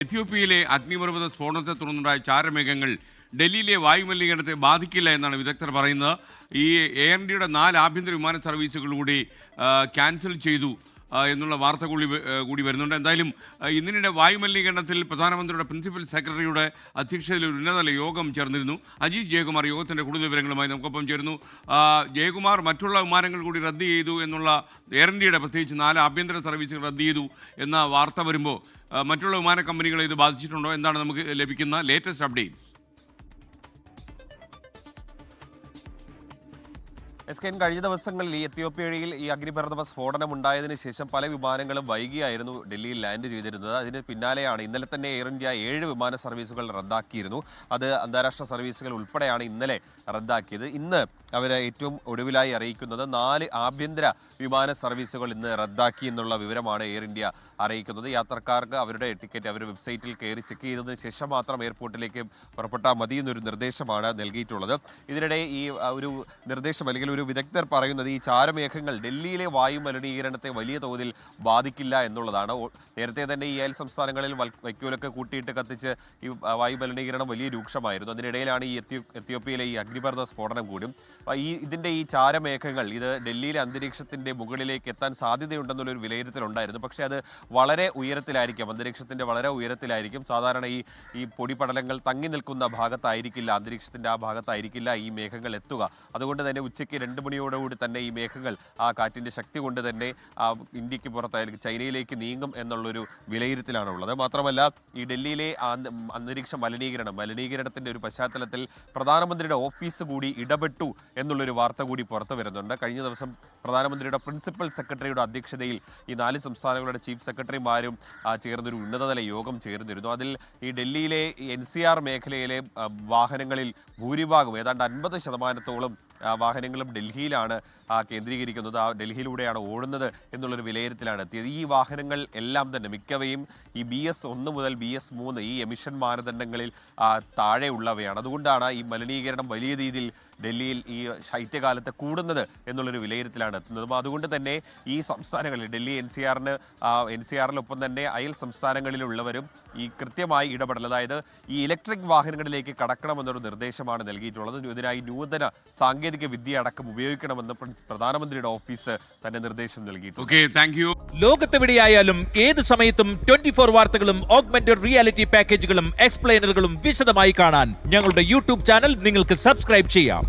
എത്യോപ്യയിലെ അഗ്നിപർവ്വത സ്ഫോടനത്തെ തുടർന്നുണ്ടായ ചാരമേഘങ്ങൾ ഡൽഹിയിലെ വായുമലിനീകരണത്തെ ബാധിക്കില്ല എന്നാണ് വിദഗ്ധർ പറയുന്നത്. ഈ എയർ ഇന്ത്യയുടെ 4 ആഭ്യന്തര വിമാന സർവീസുകൾ കൂടി ക്യാൻസൽ ചെയ്തു എന്നുള്ള വാർത്ത കൂടി വരുന്നുണ്ട്. എന്തായാലും ഇന്നിനിടെ വായുമലിനീകരണത്തിൽ പ്രധാനമന്ത്രിയുടെ പ്രിൻസിപ്പൽ സെക്രട്ടറിയുടെ അധ്യക്ഷതയിൽ ഒരു ഉന്നതതല യോഗം ചേർന്നിരുന്നു. അജീഷ് ജയകുമാർ യോഗത്തിൻ്റെ കൂടുതൽ വിവരങ്ങളുമായി നമുക്കൊപ്പം ചേരുന്നു. ജയകുമാർ, മറ്റുള്ള വിമാനങ്ങൾ കൂടി റദ്ദ് ചെയ്തു എന്നുള്ള എയർ ഇന്ത്യയുടെ പ്രത്യേകിച്ച് 4 ആഭ്യന്തര സർവീസുകൾ റദ്ദ് ചെയ്തു എന്ന വാർത്ത വരുമ്പോൾ മറ്റുള്ള വിമാന കമ്പനികളെ ഇത് ബാധിച്ചിട്ടുണ്ടോ? എന്താണ് നമുക്ക് ലഭിക്കുന്ന ലേറ്റസ്റ്റ് അപ്ഡേറ്റ്? കഴിഞ്ഞ ദിവസങ്ങളിൽ ഈ എത്യോപ്യയിൽ ഈ അഗ്നിപർവ്വത സ്ഫോടനം ഉണ്ടായതിനു ശേഷം പല വിമാനങ്ങളും വൈകിയായിരുന്നു ഡൽഹിയിൽ ലാൻഡ് ചെയ്തിരുന്നത്. അതിന് പിന്നാലെയാണ് ഇന്നലെ തന്നെ എയർ ഇന്ത്യ 7 വിമാന സർവീസുകൾ റദ്ദാക്കിയിരുന്നു. അത് അന്താരാഷ്ട്ര സർവീസുകൾ ഉൾപ്പെടെയാണ് ഇന്നലെ റദ്ദാക്കിയത്. ഇന്ന് അവർ ഏറ്റവും ഒടുവിലായി അറിയിക്കുന്നത് 4 ആഭ്യന്തര വിമാന സർവീസുകൾ ഇന്ന് റദ്ദാക്കി എന്നുള്ള വിവരമാണ് എയർ ഇന്ത്യ അറിയിക്കുന്നത്. യാത്രക്കാർക്ക് അവരുടെ ടിക്കറ്റ് അവരുടെ വെബ്സൈറ്റിൽ കയറി ചെക്ക് ചെയ്തതിന് ശേഷം മാത്രം എയർപോർട്ടിലേക്ക് പുറപ്പെട്ടാൽ മതി എന്നൊരു നിർദ്ദേശമാണ് നൽകിയിട്ടുള്ളത്. ഇതിനിടെ ഈ ഒരു നിർദ്ദേശം അല്ലെങ്കിൽ ഒരു വിദഗ്ധർ പറയുന്നത് ഈ ചാരമേഘങ്ങൾ ഡൽഹിയിലെ വായു മലിനീകരണത്തെ വലിയ തോതിൽ ബാധിക്കില്ല എന്നുള്ളതാണ്. നേരത്തെ തന്നെ ഈ അയൽ സംസ്ഥാനങ്ങളിൽ വൈക്കോലൊക്കെ കൂട്ടിയിട്ട് കത്തിച്ച് ഈ വായു മലിനീകരണം വലിയ രൂക്ഷമായിരുന്നു. അതിനിടയിലാണ് ഈ എത്യോപ്യയിലെ ഈ അഗ്നിപർവ്വത സ്ഫോടനം കൂടും. ഇതിന്റെ ഈ ചാരമേഘങ്ങൾ ഇത് ഡൽഹിയിലെ അന്തരീക്ഷത്തിന്റെ മുകളിലേക്ക് എത്താൻ സാധ്യതയുണ്ടെന്നുള്ളൊരു വിലയിരുത്തലുണ്ടായിരുന്നു. പക്ഷേ അത് വളരെ ഉയരത്തിലായിരിക്കും, അന്തരീക്ഷത്തിന്റെ വളരെ ഉയരത്തിലായിരിക്കും. സാധാരണ ഈ പൊടിപടലങ്ങൾ തങ്ങി നിൽക്കുന്ന ഭാഗത്തായിരിക്കില്ല, അന്തരീക്ഷത്തിന്റെ ആ ഭാഗത്തായിരിക്കില്ല ഈ മേഘങ്ങൾ എത്തുക. അതുകൊണ്ട് തന്നെ ഉച്ചയ്ക്ക് 2 മണിയോടുകൂടി തന്നെ ഈ മേഘങ്ങൾ ആ കാറ്റിന്റെ ശക്തി കൊണ്ട് തന്നെ ഇന്ത്യക്ക് പുറത്തായിരിക്കും, ചൈനയിലേക്ക് നീങ്ങും എന്നുള്ളൊരു വിലയിരുത്തലാണുള്ളത്. മാത്രമല്ല ഈ ഡൽഹിയിലെ അന്തരീക്ഷ മലിനീകരണത്തിന്റെ ഒരു പശ്ചാത്തലത്തിൽ പ്രധാനമന്ത്രിയുടെ ഓഫീസ് കൂടി ഇടപെട്ടു എന്നുള്ളൊരു വാർത്ത കൂടി പുറത്തു വരുന്നുണ്ട്. കഴിഞ്ഞ ദിവസം പ്രധാനമന്ത്രിയുടെ പ്രിൻസിപ്പൽ സെക്രട്ടറിയുടെ അധ്യക്ഷതയിൽ ഈ 4 സംസ്ഥാനങ്ങളുടെ ചീഫ് സെക്രട്ടറിമാരും ചേർന്നൊരു ഉന്നതതല യോഗം ചേർന്നിരുന്നു. അതിൽ ഈ ഡൽഹിയിലെ NCR മേഖലയിലെ വാഹനങ്ങളിൽ ഭൂരിഭാഗം ഏതാണ്ട് 50% വാഹനങ്ങളും ഡൽഹിയിലാണ് കേന്ദ്രീകരിക്കുന്നത്, ഡൽഹിയിലൂടെയാണ് ഓടുന്നത് എന്നുള്ളൊരു വിലയിരുത്തലാണ് എത്തിയത്. ഈ വാഹനങ്ങൾ എല്ലാം തന്നെ മിക്കവയും ഈ BS1 മുതൽ BS3 ഈ എമിഷൻ മാനദണ്ഡങ്ങളിൽ താഴെയുള്ളവയാണ്. അതുകൊണ്ടാണ് ഈ മലിനീകരണം വലിയ രീതിയിൽ ഡൽഹിയിൽ ഈ ശൈത്യകാലത്ത് കൂടുന്നത് എന്നുള്ളൊരു വിലയിരുത്തലാണ് എത്തുന്നതും. അതുകൊണ്ട് തന്നെ ഈ സംസ്ഥാനങ്ങളിൽ ഡൽഹി NCRനൊപ്പം തന്നെ അയൽ സംസ്ഥാനങ്ങളിലുള്ളവരും ഈ കൃത്യമായി ഇടപെടൽ, അതായത് ഈ ഇലക്ട്രിക് വാഹനങ്ങളിലേക്ക് കടക്കണമെന്നൊരു നിർദ്ദേശമാണ് നൽകിയിട്ടുള്ളത്. ഇതിനായി നൂതന സാങ്കേതിക വിദ്യ അടക്കം ഉപയോഗിക്കണമെന്ന് പ്രധാനമന്ത്രിയുടെ ഓഫീസ് തന്നെ നിർദ്ദേശം നൽകിയിട്ടുണ്ട്. ലോകത്തെവിടെയായാലും ഏത് സമയത്തും 24 വാർത്തകളും ഓഗ്മെന്റഡ് റിയാലിറ്റി പാക്കേജുകളും എക്സ്പ്ലെയിനറുകളും വിശദമായി കാണാൻ ഞങ്ങളുടെ YouTube ചാനൽ നിങ്ങൾക്ക് സബ്സ്ക്രൈബ് ചെയ്യാം.